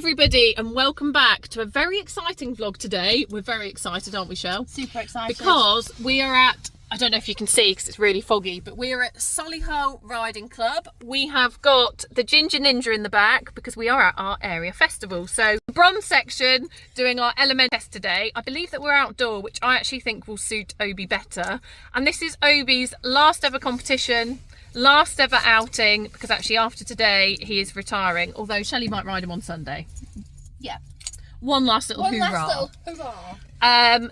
everybody, and welcome back to a very exciting vlog today. We're very excited, aren't we, Shell? Super excited. Because we are at, I don't know if you can see because it's really foggy, but we are at Solihull Riding Club. We have got the Ginger Ninja in the back because we are at our area festival. So bronze section doing our element test today. I believe that we're outdoor, which I actually think will suit Obie better. And this is Obie's last ever competition. Last ever outing, because actually after today he is retiring, although Shelley might ride him on Sunday. Yeah. One last little hoorah.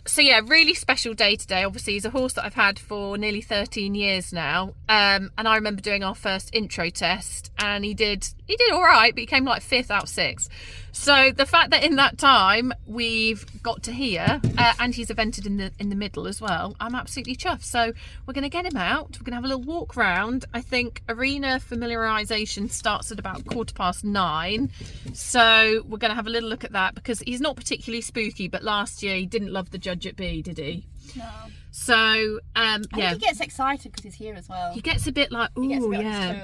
So yeah, really special day today. Obviously he's a horse that I've had for nearly 13 years now, and I remember doing our first intro test and he did all right, but he came like 5th out of 6. So the fact that in that time we've got to here, and he's evented in the middle as well, I'm absolutely chuffed. So we're going to get him out, we're going to have a little walk round. I think arena familiarisation starts at about 9:15, so we're going to have a little look at that because he's not particularly spooky, but last year he didn't love the judge at B, did he? No. So I think he gets excited because he's here as well. He gets a bit like, ooh,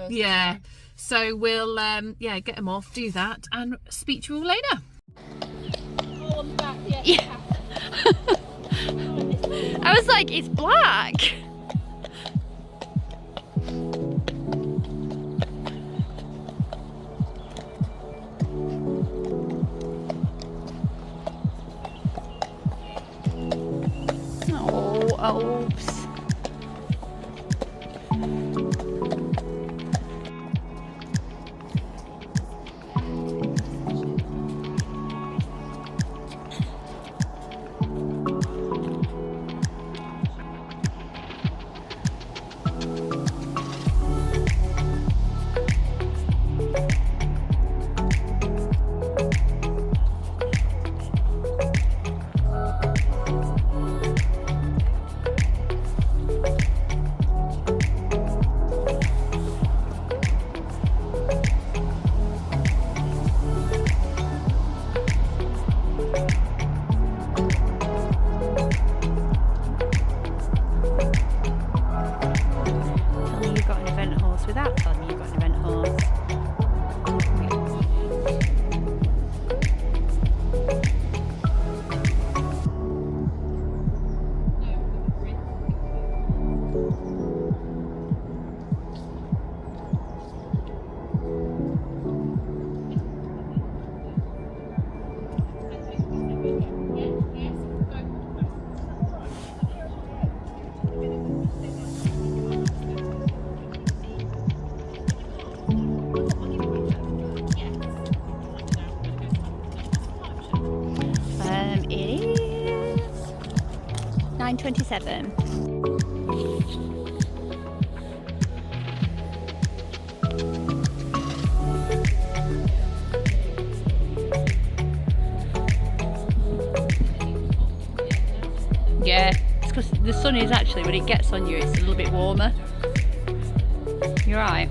yeah. So we'll get him off, do that, and speak to you all later. Oh, on the back, yeah. I was like, it's black. Oh, oops. It is 9:27. Yeah, it's because the sun is actually, when it gets on you, it's a little bit warmer. You're right.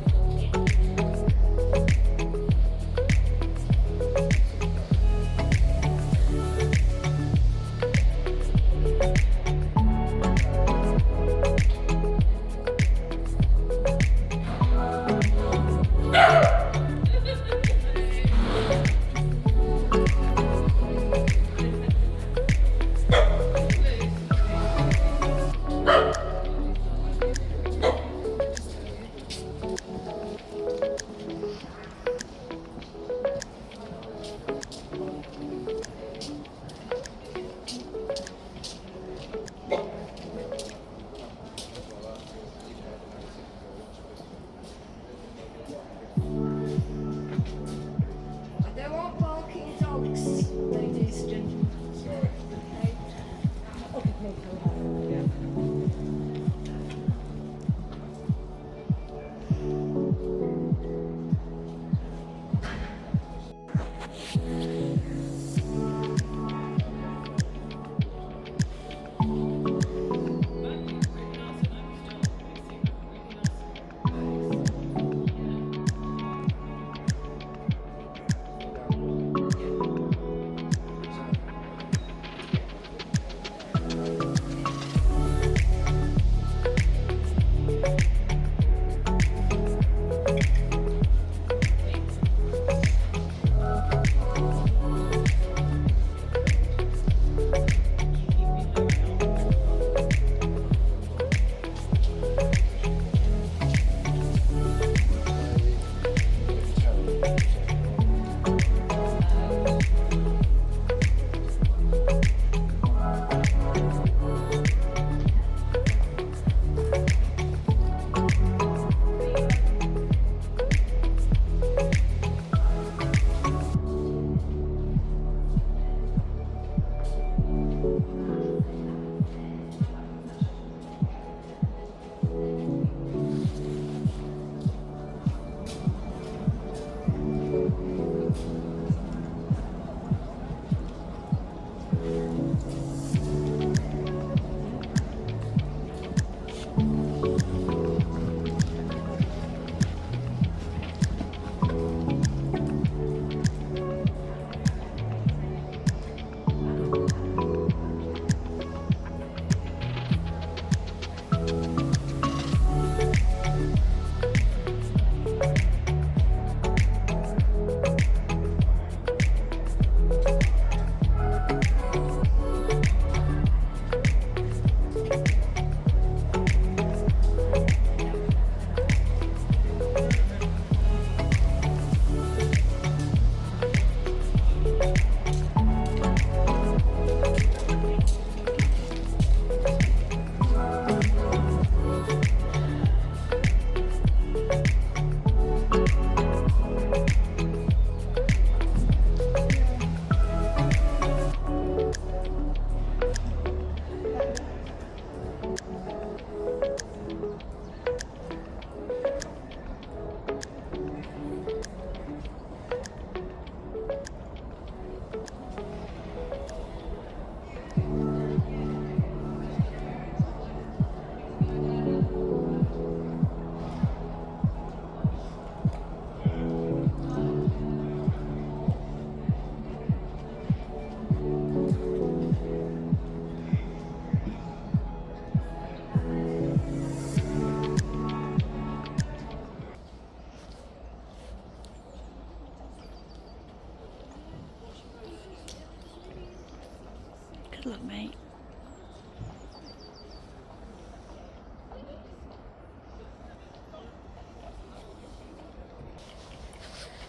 Good luck, mate.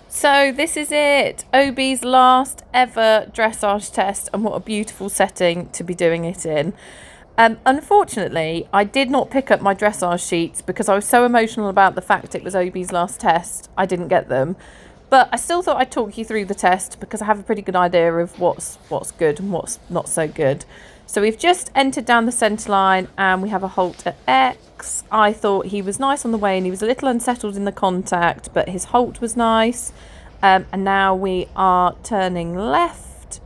So this is it, Obie's last ever dressage test, and what a beautiful setting to be doing it in. Unfortunately, I did not pick up my dressage sheets because I was so emotional about the fact it was Obie's last test. I didn't get them, but I still thought I'd talk you through the test because I have a pretty good idea of what's good and what's not so good. So we've just entered down the centre line and we have a halt at X. I thought he was nice on the way and he was a little unsettled in the contact, but his halt was nice. And now we are turning left.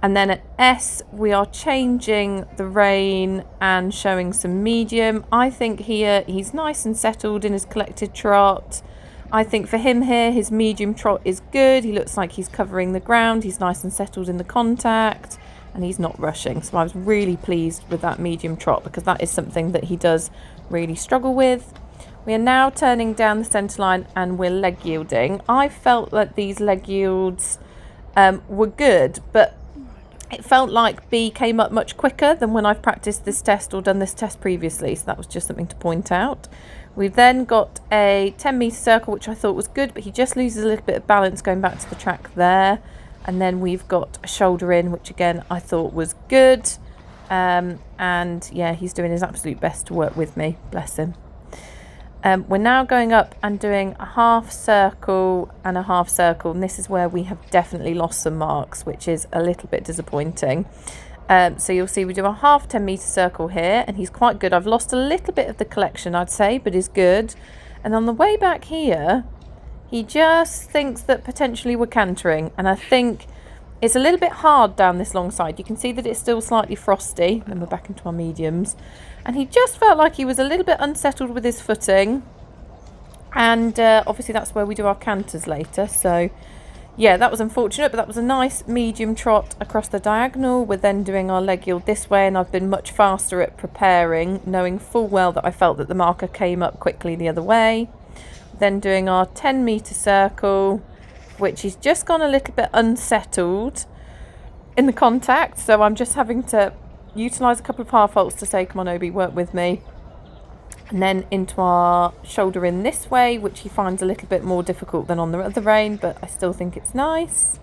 And then at S, we are changing the rein and showing some medium. I think here he's nice and settled in his collected trot. I think for him here, his medium trot is good. He looks like he's covering the ground. He's nice and settled in the contact. And he's not rushing. So I was really pleased with that medium trot because that is something that he does really struggle with. We are now turning down the centre line and we're leg yielding. I felt that these leg yields were good, but it felt like B came up much quicker than when I've practiced this test or done this test previously. So that was just something to point out. We've then got a 10-metre circle, which I thought was good, but he just loses a little bit of balance going back to the track there. And then we've got a shoulder in, which again I thought was good. And yeah, he's doing his absolute best to work with me, bless him. We're now going up and doing a half circle and a half circle, and this is where we have definitely lost some marks, which is a little bit disappointing. So you'll see we do a half 10-metre circle here, and he's quite good. I've lost a little bit of the collection, I'd say, but is good. And on the way back here, he just thinks that potentially we're cantering, and I think it's a little bit hard down this long side. You can see that it's still slightly frosty, and we're back into our mediums. And he just felt like he was a little bit unsettled with his footing. And obviously that's where we do our canters later. So yeah, that was unfortunate, but that was a nice medium trot across the diagonal. We're then doing our leg yield this way, and I've been much faster at preparing, knowing full well that I felt that the marker came up quickly the other way. Then doing our 10-metre circle, which is just gone a little bit unsettled in the contact. So I'm just having to utilise a couple of half halts to say, come on Obie, work with me. And then into our shoulder in this way, which he finds a little bit more difficult than on the other rein, but I still think it's nice.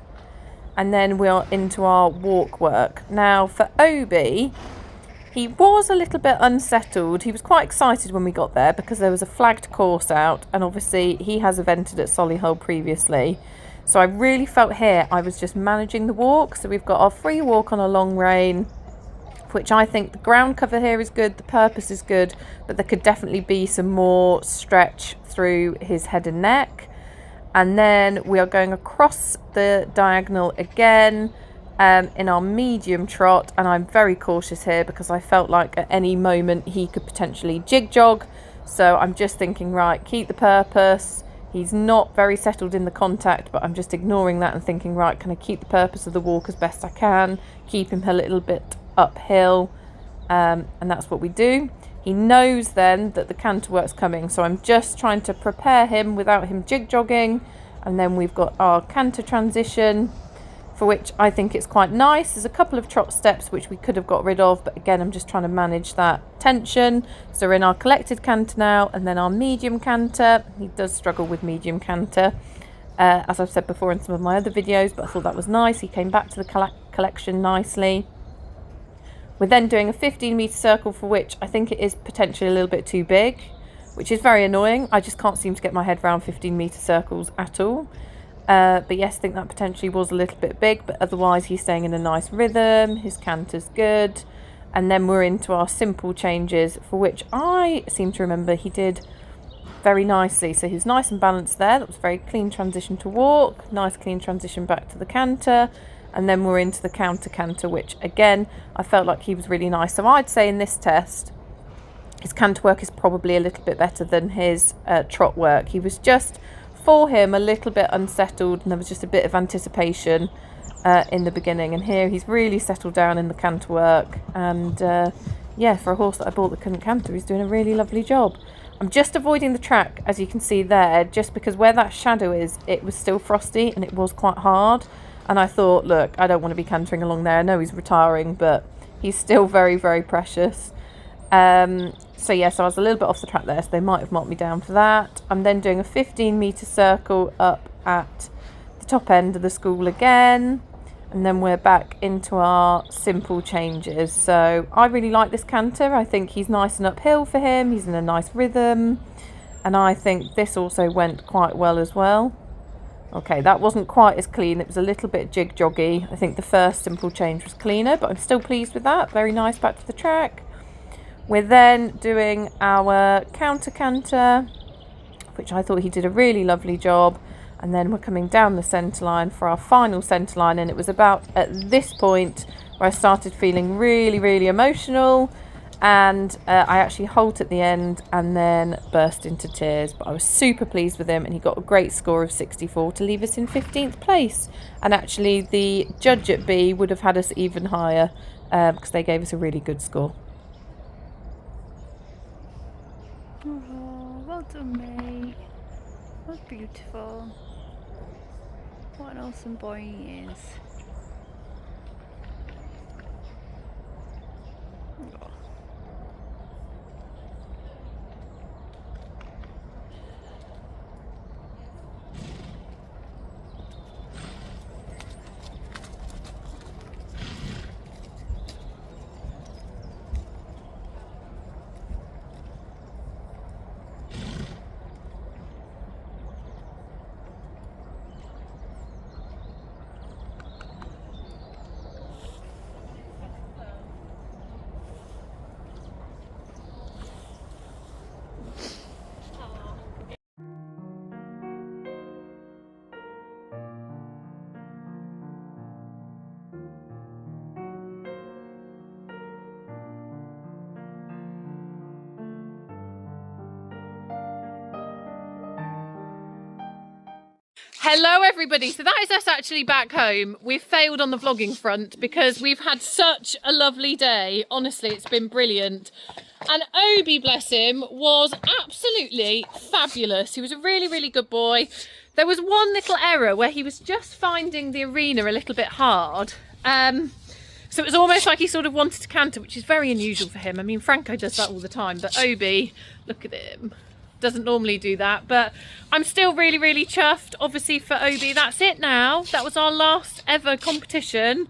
And then we are into our walk work. Now for Obie, he was a little bit unsettled. He was quite excited when we got there because there was a flagged course out, and obviously he has evented at Solihull previously. So I really felt here I was just managing the walk. So we've got our free walk on a long rein, which I think the ground cover here is good, the purpose is good, but there could definitely be some more stretch through his head and neck. And then we are going across the diagonal again in our medium trot, and I'm very cautious here because I felt like at any moment he could potentially jig jog. So I'm just thinking, right, keep the purpose. He's not very settled in the contact, but I'm just ignoring that and thinking, right, can I keep the purpose of the walk as best I can, keep him a little bit uphill, and that's what we do. He knows then that the canter work's coming, so I'm just trying to prepare him without him jig jogging. And then we've got our canter transition, for which I think it's quite nice. There's a couple of trot steps which we could have got rid of, but again I'm just trying to manage that tension. So we're in our collected canter now, and then our medium canter. He does struggle with medium canter, as I've said before in some of my other videos, but I thought that was nice. He came back to the collection nicely. We're then doing a 15-metre circle, for which I think it is potentially a little bit too big, which is very annoying. I just can't seem to get my head around 15-metre circles at all. But yes, I think that potentially was a little bit big, but otherwise he's staying in a nice rhythm. His canter's good. And then we're into our simple changes, for which I seem to remember he did very nicely. So he was nice and balanced there. That was a very clean transition to walk, nice clean transition back to the canter. And then we're into the counter, which again, I felt like he was really nice. So I'd say in this test, his canter work is probably a little bit better than his trot work. He was just, for him, a little bit unsettled, and there was just a bit of anticipation in the beginning. And here he's really settled down in the canter work. And yeah, for a horse that I bought that couldn't canter, he's doing a really lovely job. I'm just avoiding the track, as you can see there, just because where that shadow is, it was still frosty and it was quite hard. And I thought, look, I don't want to be cantering along there. I know he's retiring, but he's still very, very precious. So yeah, so I was a little bit off the track there, so they might have marked me down for that. I'm then doing a 15-metre circle up at the top end of the school again, and then we're back into our simple changes. So I really like this canter. I think he's nice and uphill for him. He's in a nice rhythm, and I think this also went quite well as well. Okay, that wasn't quite as clean. It was a little bit jig-joggy. I think the first simple change was cleaner, but I'm still pleased with that. Very nice, back to the track. We're then doing our counter canter, which I thought he did a really lovely job. And then we're coming down the centre line for our final centre line. And it was about at this point where I started feeling really, really emotional. And I actually halt at the end and then burst into tears. But I was super pleased with him, and he got a great score of 64 to leave us in 15th place. And actually the judge at B would have had us even higher because they gave us a really good score. Oh, well done, mate. That's beautiful. What an awesome boy he is. Oh. Hello everybody, so that is us actually back home. We've failed on the vlogging front because we've had such a lovely day. Honestly, it's been brilliant. And Obie, bless him, was absolutely fabulous. He was a really, really good boy. There was one little error where he was just finding the arena a little bit hard. So it was almost like he sort of wanted to canter, which is very unusual for him. I mean, Franco does that all the time, but Obie, look at him. Doesn't normally do that, but I'm still really, really chuffed. Obviously for Obie, that's it now. That was our last ever competition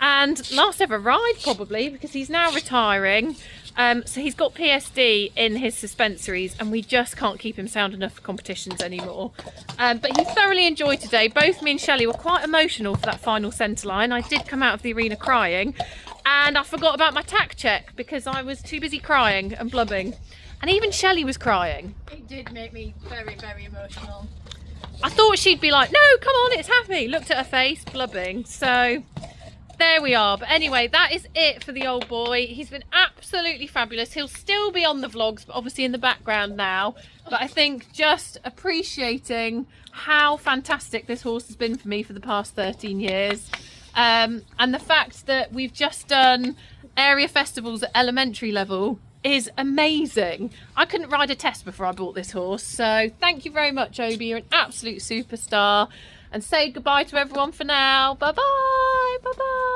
and last ever ride probably, because he's now retiring. So he's got PSD in his suspensories and we just can't keep him sound enough for competitions anymore. But he thoroughly enjoyed today. Both me and Shelley were quite emotional for that final centre line. I did come out of the arena crying, and I forgot about my tack check because I was too busy crying and blubbing. And even Shelley was crying. It did make me very, very emotional. I thought she'd be like, no, come on, it's happy. Looked at her face, blubbing. So there we are. But anyway, that is it for the old boy. He's been absolutely fabulous. He'll still be on the vlogs, but obviously in the background now. But I think just appreciating how fantastic this horse has been for me for the past 13 years. And the fact that we've just done area festivals at elementary level is amazing. I couldn't ride a test before I bought this horse, so thank you very much, Obie. You're an absolute superstar. And say goodbye to everyone for now. Bye bye. Bye bye.